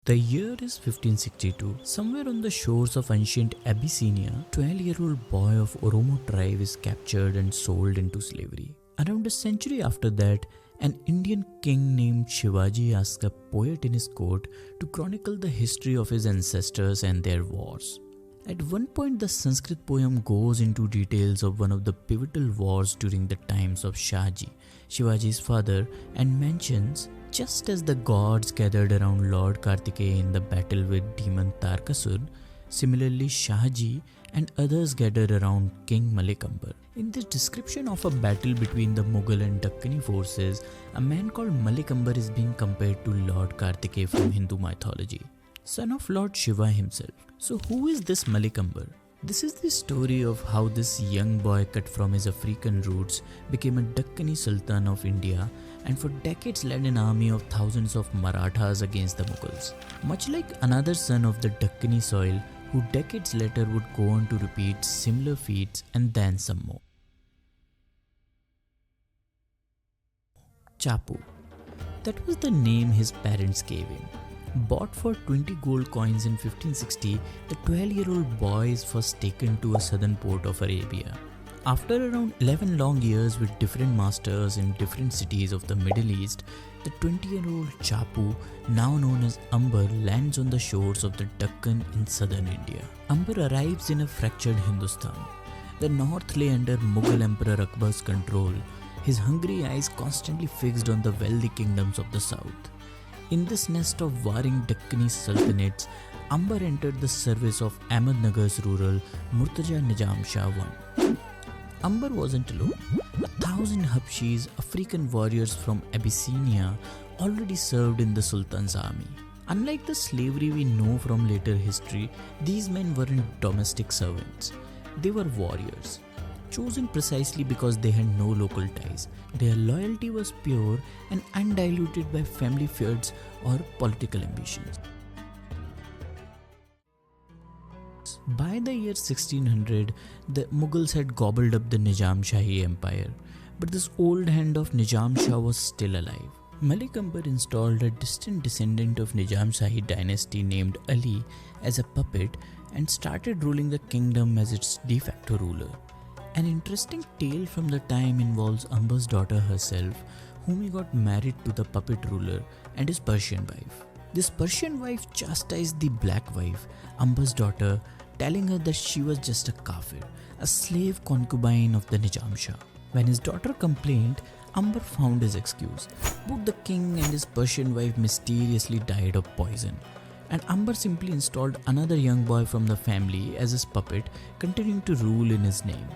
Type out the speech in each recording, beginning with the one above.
The year is 1562. Somewhere on the shores of ancient Abyssinia, 12-year-old boy of Oromo tribe is captured and sold into slavery. Around a century after that, an Indian king named Shivaji asks a poet in his court to chronicle the history of his ancestors and their wars. At one point, the Sanskrit poem goes into details of one of the pivotal wars during the times of Shahi, Shivaji's father, and mentions, just as the gods gathered around Lord Kartikeya in the battle with demon Tarkasur, similarly Shahi and others gathered around King Malik Ambar. In this description of a battle between the Mughal and Deccani forces, a man called Malik Ambar is being compared to Lord Kartikeya from Hindu mythology, son of Lord Shiva himself. So who is this Malik Ambar? This is the story of how this young boy cut from his African roots became a Deccani Sultan of India and for decades led an army of thousands of Marathas against the Mughals. Much like another son of the Deccani soil who decades later would go on to repeat similar feats and then some more. Chaapu. That was the name his parents gave him. Bought for 20 gold coins in 1560, the 12-year-old boy is first taken to a southern port of Arabia. After around 11 long years with different masters in different cities of the Middle East, the 20-year-old Chaapu, now known as Ambar, lands on the shores of the Deccan in southern India. Ambar arrives in a fractured Hindustan. The north lay under Mughal Emperor Akbar's control, his hungry eyes constantly fixed on the wealthy kingdoms of the south. In this nest of warring Deccani Sultanates, Ambar entered the service of Ahmednagar's ruler Murtaza Nizam Shah I. Ambar wasn't alone. 1,000 Habshis, African warriors from Abyssinia, already served in the Sultan's army. Unlike the slavery we know from later history, these men weren't domestic servants. They were warriors, chosen precisely because they had no local ties. Their loyalty was pure and undiluted by family feuds or political ambitions. By the year 1600, the Mughals had gobbled up the Nizam Shahi Empire, but this old hand of Nizam Shah was still alive. Malik Ambar installed a distant descendant of Nizam Shahi dynasty named Ali as a puppet and started ruling the kingdom as its de facto ruler. An interesting tale from the time involves Ambar's daughter herself, whom he got married to the puppet ruler and his Persian wife. This Persian wife chastised the black wife, Ambar's daughter, telling her that she was just a kafir, a slave concubine of the Nizam Shah. When his daughter complained, Ambar found his excuse. Both the king and his Persian wife mysteriously died of poison, and Ambar simply installed another young boy from the family as his puppet, continuing to rule in his name.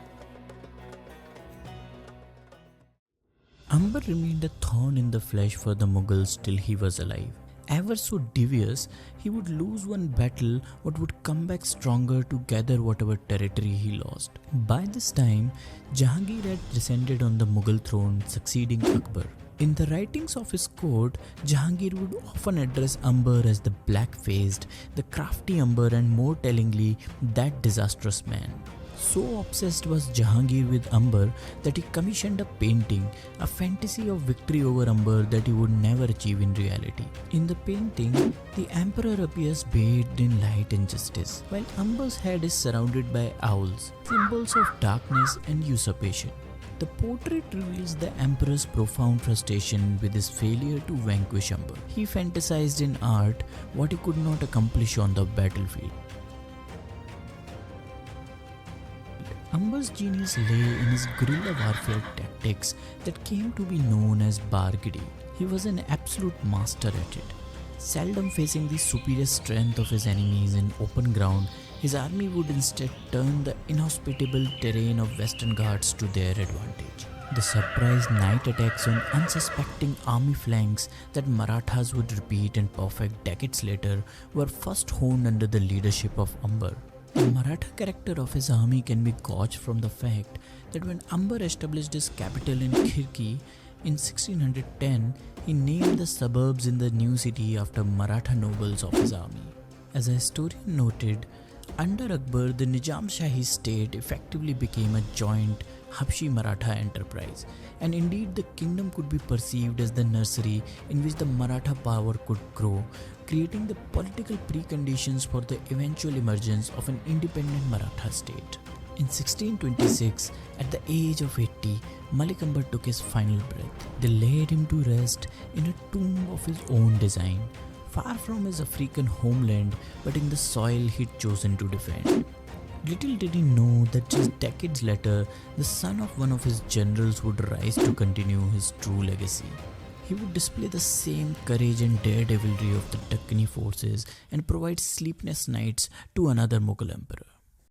Ambar remained a thorn in the flesh for the Mughals till he was alive. Ever so devious, he would lose one battle but would come back stronger to gather whatever territory he lost. By this time, Jahangir had descended on the Mughal throne, succeeding Akbar. In the writings of his court, Jahangir would often address Ambar as the black-faced, the crafty Ambar, and more tellingly, that disastrous man. So obsessed was Jahangir with Ambar that he commissioned a painting, a fantasy of victory over Ambar that he would never achieve in reality. In the painting, the emperor appears bathed in light and justice, while Ambar's head is surrounded by owls, symbols of darkness and usurpation. The portrait reveals the emperor's profound frustration with his failure to vanquish Ambar. He fantasized in art what he could not accomplish on the battlefield. Ambar's genius lay in his guerrilla warfare tactics that came to be known as bargidi. He was an absolute master at it. Seldom facing the superior strength of his enemies in open ground, his army would instead turn the inhospitable terrain of Western Ghats to their advantage. The surprise night attacks on unsuspecting army flanks that Marathas would repeat and perfect decades later were first honed under the leadership of Ambar. The Maratha character of his army can be gauged from the fact that when Ambar established his capital in Khirki in 1610, he named the suburbs in the new city after Maratha nobles of his army. As a historian noted, under Akbar, the Nizam Shahi state effectively became a joint Habshi Maratha enterprise, and indeed the kingdom could be perceived as the nursery in which the Maratha power could grow, creating the political preconditions for the eventual emergence of an independent Maratha state. In 1626, at the age of 80, Malik Ambar took his final breath. They laid him to rest in a tomb of his own design, far from his African homeland but in the soil he'd chosen to defend. Little did he know that just decades later, the son of one of his generals would rise to continue his true legacy. He would display the same courage and daredevilry of the Deccani forces and provide sleepless nights to another Mughal emperor.